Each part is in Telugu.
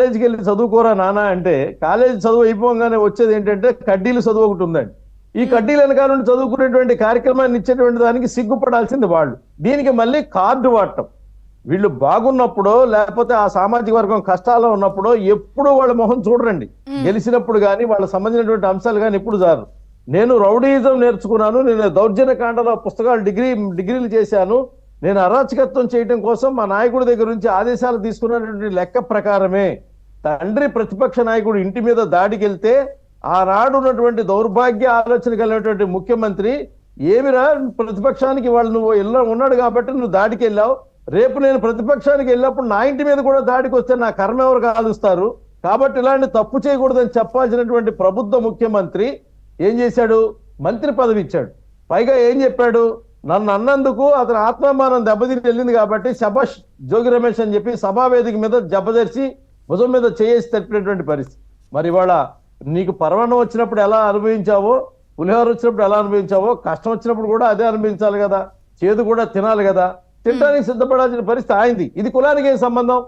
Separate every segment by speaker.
Speaker 1: కాలేజీకి వెళ్ళి చదువుకోరా నాన్న అంటే కాలేజీ చదువు అయిపోగానే వచ్చేది ఏంటంటే కడ్డీలు చదువు ఒకటి ఉందండి. ఈ కడ్డీల వెనకాల నుండి చదువుకునేటువంటి కార్యక్రమాన్ని ఇచ్చేటువంటి దానికి సిగ్గుపడాల్సింది వాళ్ళు. దీనికి మళ్ళీ కార్డు వాడటం. వీళ్ళు బాగున్నప్పుడో లేకపోతే ఆ సామాజిక వర్గం కష్టాల్లో ఉన్నప్పుడో ఎప్పుడు వాళ్ళ మొహం చూడరండి. గెలిచినప్పుడు కానీ వాళ్ళకి సంబంధించినటువంటి అంశాలు కానీ ఎప్పుడు జారు. నేను రౌడీయిజం నేర్చుకున్నాను, నేను దౌర్జన్య కాండలో పుస్తకాలు డిగ్రీలు చేశాను, నేను అరాచకత్వం చేయడం కోసం మా నాయకుడి దగ్గర నుంచి ఆదేశాలు తీసుకున్నటువంటి లెక్క ప్రకారమే తండ్రి ప్రతిపక్ష నాయకుడు ఇంటి మీద దాడికి వెళ్తే ఆనాడు ఉన్నటువంటి దౌర్భాగ్య ఆలోచన కలిగినటువంటి ముఖ్యమంత్రి ఏమిరా ప్రతిపక్షానికి వాళ్ళు నువ్వు ఉన్నాడు కాబట్టి నువ్వు దాడికి వెళ్ళావు, రేపు నేను ప్రతిపక్షానికి వెళ్ళినప్పుడు నా ఇంటి మీద కూడా దాడికి వస్తే నా కర్మ ఎవరు కాలుస్తారు, కాబట్టి ఇలాంటి తప్పు చేయకూడదని చెప్పాల్సినటువంటి ప్రబుద్ధ ముఖ్యమంత్రి ఏం చేశాడు? మంత్రి పదవి ఇచ్చాడు. పైగా ఏం చెప్పాడు? నన్ను అన్నందుకు అతని ఆత్మాభిమానం దెబ్బతిని వెళ్ళింది కాబట్టి శభాష్ జోగి రమేష్ అని చెప్పి సభావేదిక మీద జబ్బదర్చి భుజం మీద చేసి తప్పినటువంటి పరిస్థితి. మరి ఇవాళ నీకు పర్వణం వచ్చినప్పుడు ఎలా అనుభవించావో, పులిహోర వచ్చినప్పుడు ఎలా అనుభవించావో, కష్టం వచ్చినప్పుడు కూడా అదే అనుభవించాలి కదా, చేదు కూడా తినాలి కదా, తినడానికి సిద్ధపడాల్సిన పరిస్థితి ఆయింది. ఇది కులానికి ఏం సంబంధం?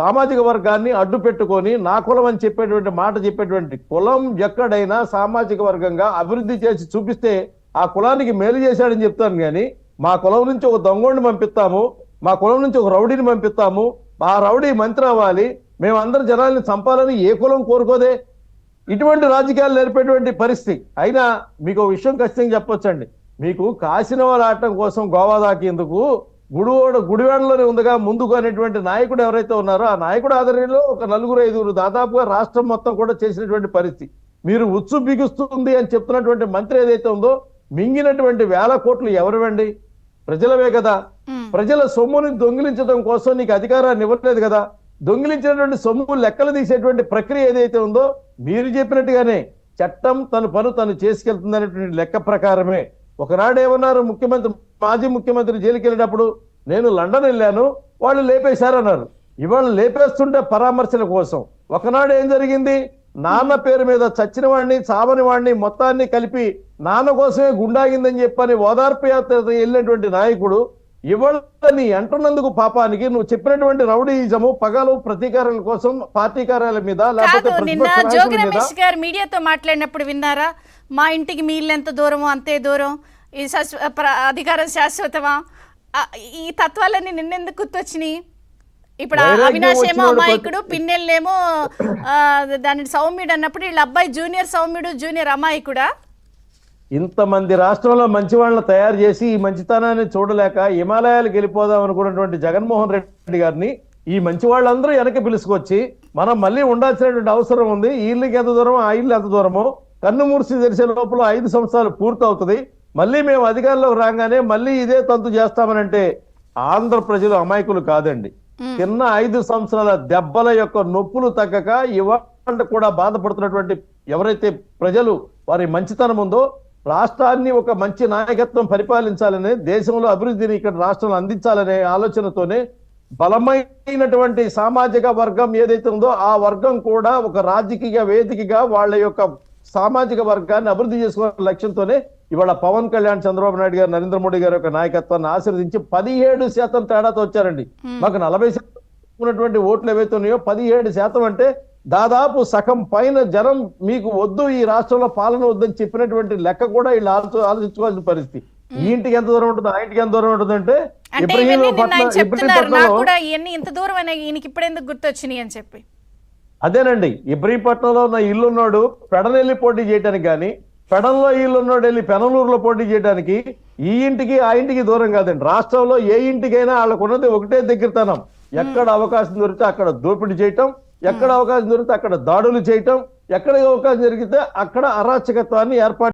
Speaker 1: సామాజిక వర్గాన్ని అడ్డు పెట్టుకొని నా కులం అని చెప్పేటువంటి మాట చెప్పేటువంటి కులం ఎక్కడైనా సామాజిక వర్గంగా అభివృద్ధి చేసి చూపిస్తే ఆ కులానికి మేలు చేశాడని చెప్తాను. కానీ మా కులం నుంచి ఒక దొంగోడిని పంపిస్తాము, మా కులం నుంచి ఒక రౌడీని పంపిస్తాము, ఆ రౌడీ మంత్రి అవ్వాలి, మేమందరం జనాల్ని చంపాలని ఏ కులం కోరుకోదే. ఇటువంటి రాజకీయాలు నేర్పేటువంటి పరిస్థితి. అయినా మీకు ఒక విషయం ఖచ్చితంగా చెప్పొచ్చండి, మీకు కాసిన వాళ్ళు ఆడటం కోసం గోవా దాకేందుకు గుడివాడలోనే ఉందిగా ముందుకు అనేటువంటి నాయకుడు ఎవరైతే ఉన్నారో ఆ నాయకుడు ఆధ్వర్యంలో ఒక 4-5 దాదాపుగా రాష్ట్రం మొత్తం కూడా చేసినటువంటి పరిస్థితి. మీరు ఉచ్చు బిగుస్తుంది అని చెప్తున్నటువంటి మంత్రి ఏదైతే ఉందో మింగినటువంటి 1000 కోట్లు ఎవరివండి? ప్రజలవే కదా. ప్రజల సొమ్ముని దొంగిలించడం కోసం నీకు అధికారాన్ని ఇవ్వలేదు కదా. దొంగిలించినటువంటి సొమ్ము లెక్కలు తీసేటువంటి ప్రక్రియ ఏదైతే ఉందో మీరు చెప్పినట్టుగానే చట్టం తన పను తను చేసుకెళ్తుంది అనేటువంటి లెక్క ప్రకారమే. ఒకనాడు ఏమన్నారు మాజీ ముఖ్యమంత్రి జైలుకి వెళ్ళినప్పుడు, నేను లండన్ వెళ్ళాను వాళ్ళు లేపేశారన్నారు. ఇవాళ లేపేస్తుంటే పరామర్శల కోసం. ఒకనాడు ఏం జరిగింది? నాన్న పేరు మీద చచ్చిన వాడిని చావని వాడిని మొత్తాన్ని కలిపి నాన్న కోసమే గుండాగిందని చెప్పని ఓదార్పు యాత్ర వెళ్ళినటువంటి నాయకుడు ఇవాళ నీ అంటున్నందుకు పాపానికి నువ్వు చెప్పినటువంటి రౌడీయిజము పగలు ప్రతీకారాల కోసం పార్టీ కార్యాలయం మీద
Speaker 2: నిన్న జోగి రమేష్ గారు మీడియాతో మాట్లాడినప్పుడు విన్నారా? మా ఇంటికి మీ ఇల్లు ఎంత దూరమో అంతే దూరం, ఈ అధికారం శాశ్వతమా, ఈ తత్వాలన్నీ నిన్నెందుకు గుర్తొచ్చినాయి? ఇప్పుడు అవినాష్ ఏమో అమాయకుడు, పిన్నెళ్ళేమో దాని సౌమ్యుడు అన్నప్పుడు వీళ్ళ అబ్బాయి జూనియర్ సౌమ్యుడు, జూనియర్ అమాయకుడా?
Speaker 1: ఇంతమంది రాష్ట్రంలో మంచి వాళ్ళని తయారు చేసి ఈ మంచితనాన్ని చూడలేక హిమాలయాలకు వెళ్ళిపోదాం అనుకున్నటువంటి జగన్మోహన్ రెడ్డి గారిని ఈ మంచి వాళ్ళందరూ వెనక్కి పిలుచుకొచ్చి మనం మళ్ళీ ఉండాల్సినటువంటి అవసరం ఉంది. ఈ ఇల్లుకి ఎంత దూరమో ఆ ఇల్లు ఎంత దూరమో కన్ను మూర్చి తెరిసే లోపల 5 సంవత్సరాలు పూర్తవుతుంది, మళ్ళీ మేము అధికారంలోకి రాగానే మళ్ళీ ఇదే తంతు చేస్తామనంటే ఆంధ్ర ప్రజలు అమాయకులు కాదండి. చిన్న 5 సంవత్సరాల దెబ్బల యొక్క నొప్పులు తగ్గక ఇవాళ కూడా బాధపడుతున్నటువంటి ఎవరైతే ప్రజలు వారి మంచితనం ఉందో, రాష్ట్రాన్ని ఒక మంచి నాయకత్వం పరిపాలించాలనే, దేశంలో అభివృద్ధిని ఇక్కడ రాష్ట్రంలో అందించాలనే ఆలోచనతోనే బలమైనటువంటి సామాజిక వర్గం ఏదైతే ఉందో ఆ వర్గం కూడా ఒక రాజకీయ వేదికగా వాళ్ళ యొక్క సామాజిక వర్గాన్ని అభివృద్ధి చేసుకునే లక్ష్యంతోనే ఇవాళ పవన్ కళ్యాణ్, చంద్రబాబు నాయుడు గారు, నరేంద్ర మోడీ గారి యొక్క నాయకత్వాన్ని ఆశీర్వదించి 17% తేడాతో వచ్చారండి. మాకు 40% ఉన్నటువంటి ఓట్లు ఏవైతే ఉన్నాయో 17% అంటే దాదాపు సగం పైన జనం మీకు వద్దు, ఈ రాష్ట్రంలో పాలన వద్దని చెప్పినటువంటి లెక్క కూడా వీళ్ళు ఆలోచించుకోవాల్సిన పరిస్థితి. ఈ ఇంటికి ఎంత దూరం ఉంటుంది, ఆ ఇంటికి ఎంత దూరం ఉంటుంది అంటే అదేనండి. ఇబ్రహీంపట్నంలో ఉన్న ఇల్లున్నాడు పెడనెల్లి పోటీ చేయడానికి కానీ, పెడంలో ఇల్లున్నాడు వెళ్ళి పెనలూరులో పోటీ చేయడానికి ఈ ఇంటికి ఆ ఇంటికి దూరం కాదండి. రాష్ట్రంలో ఏ ఇంటికైనా వాళ్ళకు ఉన్నది ఒకటే దగ్గరతనం. ఎక్కడ అవకాశం దొరికితే అక్కడ దోపిడీ చేయటం, ఎక్కడ అవకాశం దొరికితే అక్కడ దాడులు చేయటం, ఎక్కడ అవకాశం జరిగితే అక్కడ అరాచకత్వాన్ని ఏర్పాటు